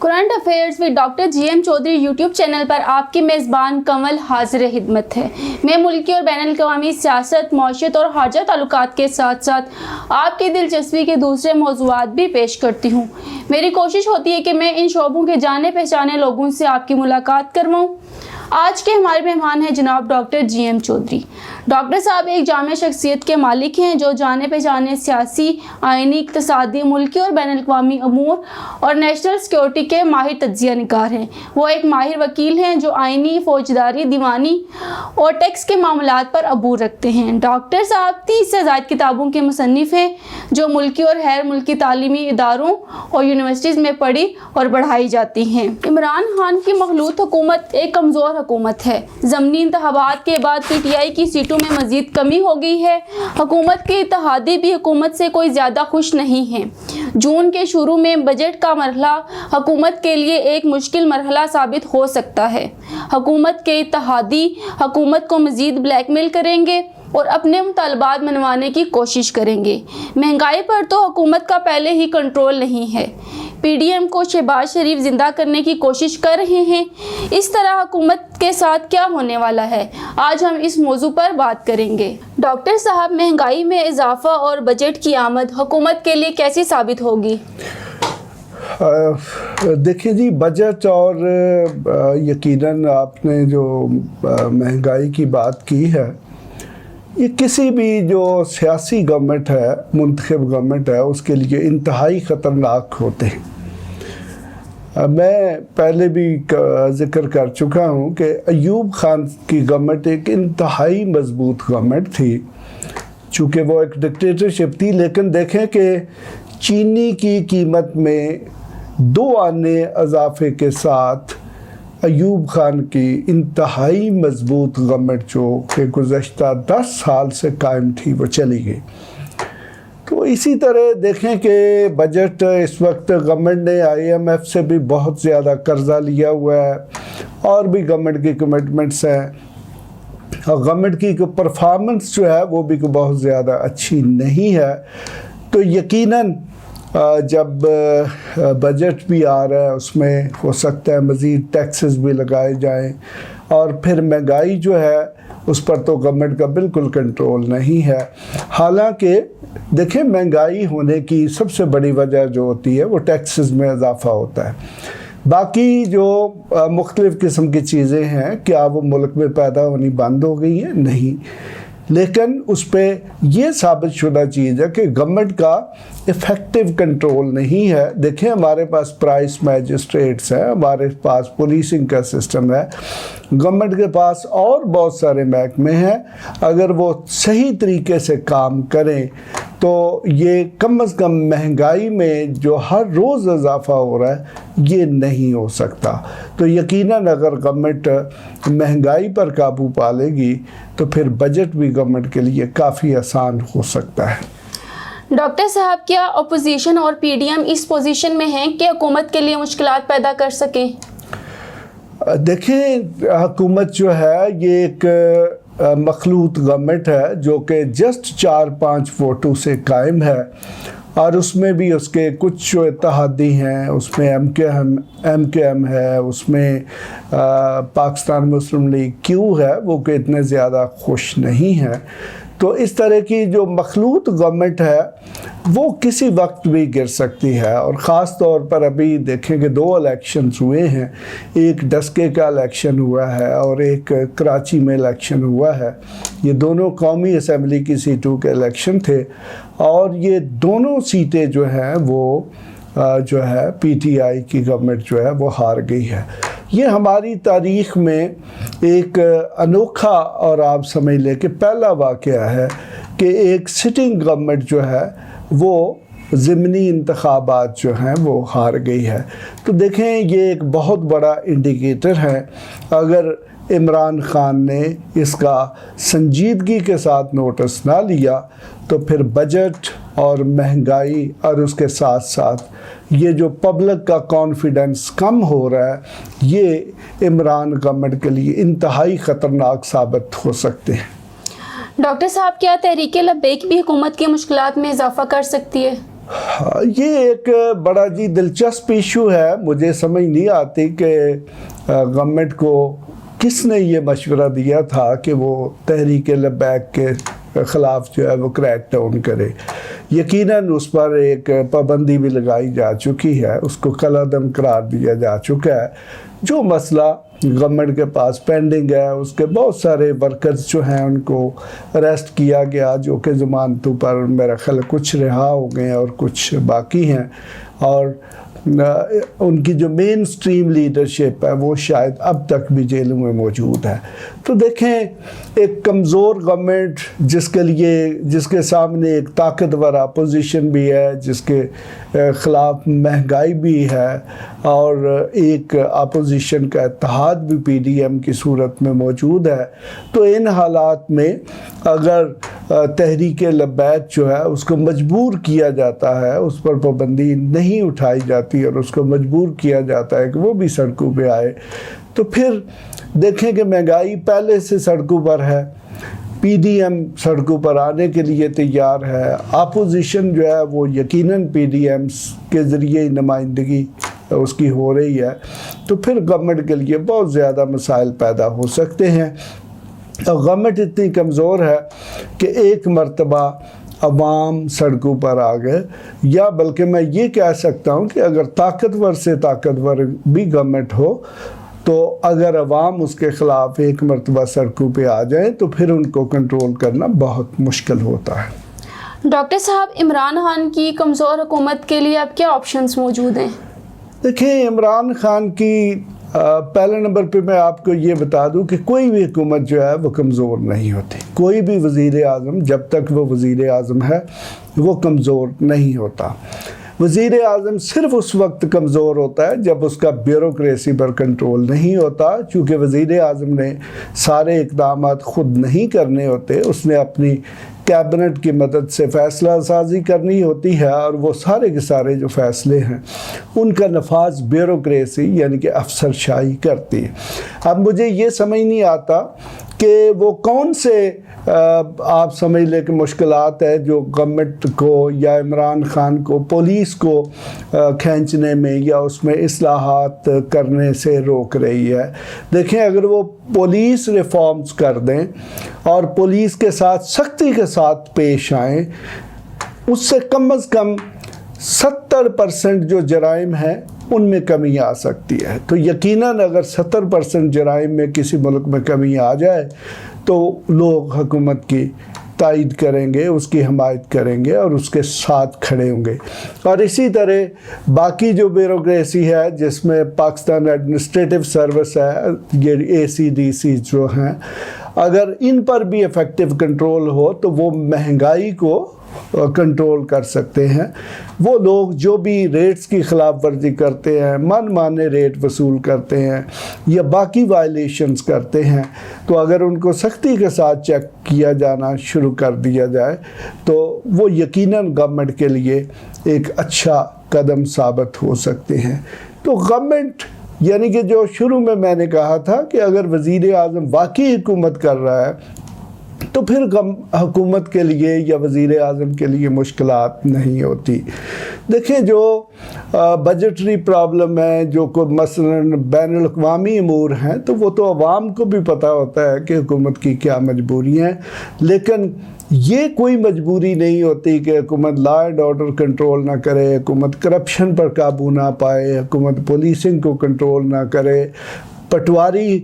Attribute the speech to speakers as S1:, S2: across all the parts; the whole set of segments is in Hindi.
S1: Current affairs with doctor GM Chaudhary YouTube channel पर आपकी मेज़बान कमल हाजिर खिदमत है। मैं मुल्की और बैनुल अक़वामी सियासत, मौशियत और खारजा ताल्लुकात के साथ साथ आपकी दिलचस्पी के दूसरे मौज़ूआत भी पेश करती हूँ। मेरी कोशिश होती है कि मैं इन शोबों के जाने पहचाने लोगों से आपकी मुलाकात करवाऊँ। आज के हमारे मेहमान हैं जनाब डॉक्टर GM चौधरी। डॉक्टर साहब एक जामे शख्सियत के मालिक हैं जो जाने पहचाने सियासी, आइनी, इक़्तिसादी, मुल्की और बैनुल अक़वामी अमूर और नेशनल सिक्योरिटी के माहिर तज्ज़िया निगार हैं। वो एक माहिर वकील हैं जो आइनी, फौजदारी, दीवानी और टैक्स के मामलात पर अबूर रखते हैं। डॉक्टर साहब 30 से ज़ायद किताबों के मुसन्निफ़ हैं जो मुल्की और गैर मुल्की तालीमी इदारों और यूनिवर्सिटीज़ में पढ़ी और बढ़ाई जाती हैं। इमरान खान की मखलूत हुकूमत एक कमज़ोर हुकूमत है। ज़मनी इंतखाबात के बाद PTI की सीटों में मज़ीद कमी हो गई है। हुकूमत के इत्तेहादी भी हुकूमत से कोई ज़्यादा खुश नहीं हैं। जून के शुरू में बजट का मरहला हुकूमत के लिए एक मुश्किल मरहला साबित हो सकता है। हुकूमत के इत्तेहादी हुकूमत को मज़ीद ब्लैकमेल करेंगे और अपने मुतालबात मनवाने की कोशिश करेंगे। महंगाई पर तो हुकूमत का पहले ही कंट्रोल नहीं है। PDM को शहबाज शरीफ जिंदा करने की कोशिश कर रहे हैं। इस तरह हुकूमत के साथ क्या होने वाला है, आज हम इस मौजू पर बात करेंगे। डॉक्टर साहब, महंगाई में इजाफा और बजट की आमद हुकूमत के लिए कैसी साबित होगी?
S2: देखिए जी, बजट और यकीनन आपने जो महंगाई की बात की है, ये किसी भी जो सियासी गवर्नमेंट है, मुंतखब गवर्नमेंट है, उसके लिए इंतहाई ख़तरनाक होते हैं। मैं पहले भी ज़िक्र कर चुका हूँ कि अयूब खान की गवर्नमेंट एक इंतहाई मजबूत गवर्नमेंट थी, चूँकि वो एक डिक्टेटरशिप थी। लेकिन देखें कि चीनी की कीमत में 2 आने इजाफे के साथ अयूब खान की इंतहाई मजबूत गवर्नमेंट जो कि गुज़श्ता 10 साल से कायम थी, वो चली गई। तो इसी तरह देखें कि बजट इस वक्त गवर्नमेंट ने IMF से भी बहुत ज़्यादा कर्जा लिया हुआ है और भी गवर्नमेंट की कमिटमेंट्स हैं, और गवर्नमेंट की परफॉर्मेंस जो है वो भी बहुत ज़्यादा अच्छी नहीं है। तो यकीनन जब बजट भी आ रहा है उसमें हो सकता है मज़ीद टैक्सेस भी लगाए जाएं, और फिर महंगाई जो है उस पर तो गवर्नमेंट का बिल्कुल कंट्रोल नहीं है। हालांकि देखें, महंगाई होने की सबसे बड़ी वजह जो होती है वो टैक्सेस में इजाफा होता है। बाकी जो मुख्तलिफ़ किस्म की चीज़ें हैं, क्या वो मुल्क में पैदा होनी बंद हो गई हैं? नहीं। लेकिन उस पर यह साबित शुदा चीज़ है कि गवर्नमेंट का इफ़ेक्टिव कंट्रोल नहीं है। देखें, हमारे पास प्राइस मैजिस्ट्रेट्स हैं, हमारे पास पुलिसिंग का सिस्टम है, गवर्नमेंट के पास और बहुत सारे महकमे हैं। अगर वो सही तरीके से काम करें तो ये कम से कम महंगाई में जो हर रोज़ इजाफा हो रहा है ये नहीं हो सकता। तो यकीनन अगर गवर्नमेंट महंगाई पर काबू पा लेगी तो फिर बजट भी गवर्नमेंट के लिए काफ़ी आसान हो सकता है।
S1: डॉक्टर साहब, क्या अपोजिशन और PDM इस पोजीशन में हैं कि हुकूमत के लिए मुश्किलात पैदा कर सकें?
S2: देखें, हुकूमत जो है ये एक मखलूत गवर्नमेंट है जो कि जस्ट 4-5 वोटों से कायम है, और उसमें भी उसके कुछ जो इत्तेहादी हैं, उसमें MKM है, उसमें पाकिस्तान मुस्लिम लीग Q है, वो कि इतने ज़्यादा खुश नहीं है। तो इस तरह की जो मखलूत गवर्नमेंट है वो किसी वक्त भी गिर सकती है। और ख़ास तौर पर अभी देखें कि 2 इलेक्शंस हुए हैं, एक डस्के का इलेक्शन हुआ है और एक कराची में इलेक्शन हुआ है। ये दोनों कौमी असम्बली की सीटों के इलेक्शन थे, और ये दोनों सीटें जो हैं वो जो है PTI की गवर्नमेंट जो है वो हार गई है। ये हमारी तारीख़ में एक अनोखा और आप समझ लें कि पहला वाक़या है कि एक सिटिंग गवर्नमेंट जो है वो ज़िमनी इंतखाबात जो हैं वो हार गई है। तो देखें, ये एक बहुत बड़ा इंडिकेटर है। अगर इमरान खान ने इसका संजीदगी के साथ नोटिस ना लिया तो फिर बजट और महंगाई और उसके साथ साथ ये जो पब्लिक का कॉन्फिडेंस कम हो रहा है, ये इमरान गवर्नमेंट के लिए इंतहाई ख़तरनाक साबित हो सकते हैं।
S1: डॉक्टर साहब, क्या तहरीक लब्बैक भी हुकूमत की मुश्किलात में इजाफा कर सकती है?
S2: ये एक बड़ा जी दिलचस्प इशू है। मुझे समझ नहीं आती कि गवर्नमेंट को किसने ये मशवरा दिया था कि वो तहरीक लब्बैक के ख़िलाफ़ जो है वो क्रैक डाउन करे। यकीनन उस पर एक पाबंदी भी लगाई जा चुकी है, उसको कलादम करार दिया जा चुका है। जो मसला गवर्नमेंट के पास पेंडिंग है, उसके बहुत सारे वर्कर्स जो हैं उनको अरेस्ट किया गया, जो कि ज़मानतों पर मेरा ख्याल कुछ रिहा हो गए हैं और कुछ बाकी हैं, और उनकी जो मेन स्ट्रीम लीडरशिप है वो शायद अब तक भी जेलों में मौजूद है। तो देखें, एक कमज़ोर गवर्नमेंट जिसके सामने एक ताकतवर अपोजिशन भी है, जिसके ख़िलाफ़ महंगाई भी है, और एक अपोजिशन का इत्तेहाद भी पीडीएम की सूरत में मौजूद है, तो इन हालात में अगर तहरीक लब्बैक जो है उसको मजबूर किया जाता है, उस पर पाबंदी नहीं उठाई जाती और उसको मजबूर किया जाता है कि वो भी सड़कों पे आए, तो फिर देखें कि महंगाई पहले से सड़कों पर है, पीडीएम सड़कों पर आने के लिए तैयार है, अपोजिशन जो है वो यकीनन पीडीएम के ज़रिए नुमाइंदगी उसकी हो रही है, तो फिर गवर्नमेंट के लिए बहुत ज़्यादा मसाइल पैदा हो सकते हैं। और गवर्नमेंट इतनी कमज़ोर है कि एक मर्तबा अवाम सड़कों पर आ गए, या बल्कि मैं ये कह सकता हूँ कि अगर ताकतवर से ताकतवर भी गवर्नमेंट हो, तो अगर अवाम उसके ख़िलाफ़ एक मर्तबा सड़कों पे आ जाए तो फिर उनको कंट्रोल करना बहुत मुश्किल होता है।
S1: डॉक्टर साहब, इमरान खान की कमज़ोर हुकूमत के लिए अब क्या ऑप्शंस मौजूद हैं? देखिए,
S2: इमरान खान की पहले नंबर पे मैं आपको ये बता दूं कि कोई भी हुकूमत जो है वो कमज़ोर नहीं होती। कोई भी वज़ीर आज़म जब तक वो वज़ीर आज़म है वो कमज़ोर नहीं होता। वज़ीर आज़म सिर्फ उस वक्त कमज़ोर होता है जब उसका ब्यूरोक्रेसी पर कंट्रोल नहीं होता, चूँकि वज़ीर आज़म ने सारे इक़दाम ख़ुद नहीं करने होते, उसने अपनी कैबिनेट की मदद से फ़ैसला साजी करनी होती है, और वो सारे के सारे जो फ़ैसले हैं उनका नफाज ब्यूरोक्रेसी यानी कि अफसरशाही करती है। अब मुझे ये समझ नहीं आता कि वो कौन से आप समझ लें कि मुश्किलात है जो गवर्नमेंट को या इमरान खान को पुलिस को खींचने में या उसमें इस्लाहात करने से रोक रही है। देखें, अगर वो पुलिस रिफॉर्म्स कर दें और पुलिस के साथ सख्ती के साथ पेश आएँ, उससे कम से कम 70% जो जराइम हैं उनमें कमी आ सकती है। तो यकीनन अगर 70% जराइम में किसी मुल्क में कमी आ जाए तो लोग हुकूमत की तायद करेंगे, उसकी हमायत करेंगे और उसके साथ खड़े होंगे। और इसी तरह बाकी जो ब्यूरोक्रेसी है, जिसमें पाकिस्तान एडमिनिस्ट्रेटिव सर्विस है, ये ACDC जो हैं, अगर इन पर भी इफ़ेक्टिव कंट्रोल हो तो वो महंगाई को कंट्रोल कर सकते हैं। वो लोग जो भी रेट्स की ख़िलाफ़ वर्जी करते हैं, मनमाने रेट वसूल करते हैं या बाकी वायलेशंस करते हैं, तो अगर उनको सख्ती के साथ चेक किया जाना शुरू कर दिया जाए तो वो यकीनन गवर्नमेंट के लिए एक अच्छा कदम साबित हो सकते हैं। तो गवर्नमेंट यानी कि जो शुरू में मैंने कहा था कि अगर वज़ीर आज़म वाकई हुकूमत कर रहा है तो फिर हुकूमत के लिए या वज़ीर आज़म के लिए मुश्किलात नहीं होती। देखें, जो बजटरी प्रॉब्लम है, जो कोई मसलन बैनुल अक़वामी अमूर हैं, तो वो तो अवाम को भी पता होता है कि हुकूमत की क्या मजबूरी हैं, लेकिन ये कोई मजबूरी नहीं होती कि हुकूमत लॉ एंड ऑर्डर कंट्रोल ना करे, हुकूमत करप्शन पर काबू ना पाए, हुकूमत पुलिसिंग को कंट्रोल ना करे, पटवारी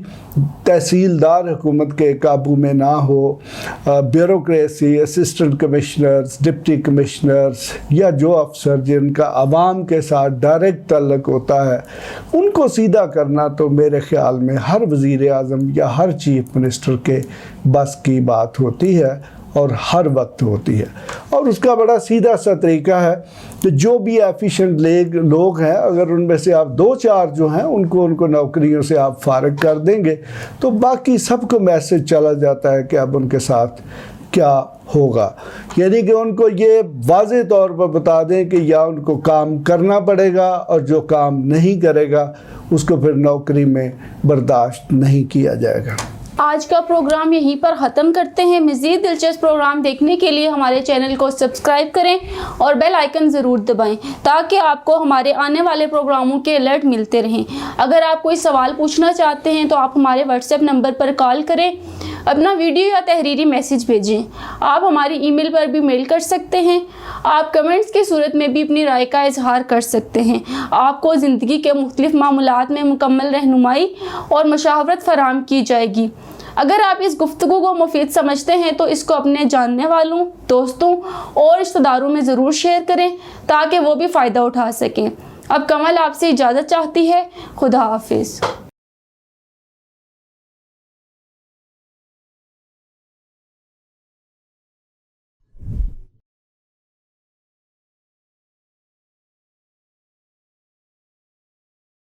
S2: तहसीलदार हुकूमत के काबू में ना हो, bureaucracy, assistant commissioners, deputy commissioners या जो अफसर जिनका आवाम के साथ डायरेक्ट तल्लुक़ होता है, उनको सीधा करना तो मेरे ख़्याल में हर वज़ीर आज़म या हर चीफ मिनिस्टर के बस की बात होती है और हर वक्त होती है। और उसका बड़ा सीधा सा तरीका है कि जो भी एफिशिएंट लोग हैं, अगर उनमें से आप 2-4 जो हैं उनको नौकरियों से आप फारिग कर देंगे तो बाकी सबको मैसेज चला जाता है कि अब उनके साथ क्या होगा। यानी कि उनको ये वाज़े तौर पर बता दें कि या उनको काम करना पड़ेगा और जो काम नहीं करेगा उसको फिर नौकरी में बर्दाश्त नहीं किया जाएगा।
S1: आज का प्रोग्राम यहीं पर ख़त्म करते हैं। मज़ीद दिलचस्प प्रोग्राम देखने के लिए हमारे चैनल को सब्सक्राइब करें और बेल आइकन ज़रूर दबाएं ताकि आपको हमारे आने वाले प्रोग्रामों के अलर्ट मिलते रहें। अगर आप कोई सवाल पूछना चाहते हैं तो आप हमारे व्हाट्सएप नंबर पर कॉल करें, अपना वीडियो या तहरीरी मैसेज भेजें। आप हमारी ईमेल पर भी मेल कर सकते हैं। आप कमेंट्स की सूरत में भी अपनी राय का इजहार कर सकते हैं। आपको ज़िंदगी के मुख्तलिफ मामलात में मुकम्मल रहनुमाई और मशावरत फराहम की जाएगी। अगर आप इस गुफ्तगू को मुफीद समझते हैं तो इसको अपने जानने वालों, दोस्तों और रिश्तेदारों में ज़रूर शेयर करें ताकि वो भी फ़ायदा उठा सकें। अब कमल आपसे इजाज़त चाहती है। खुदा हाफिज़।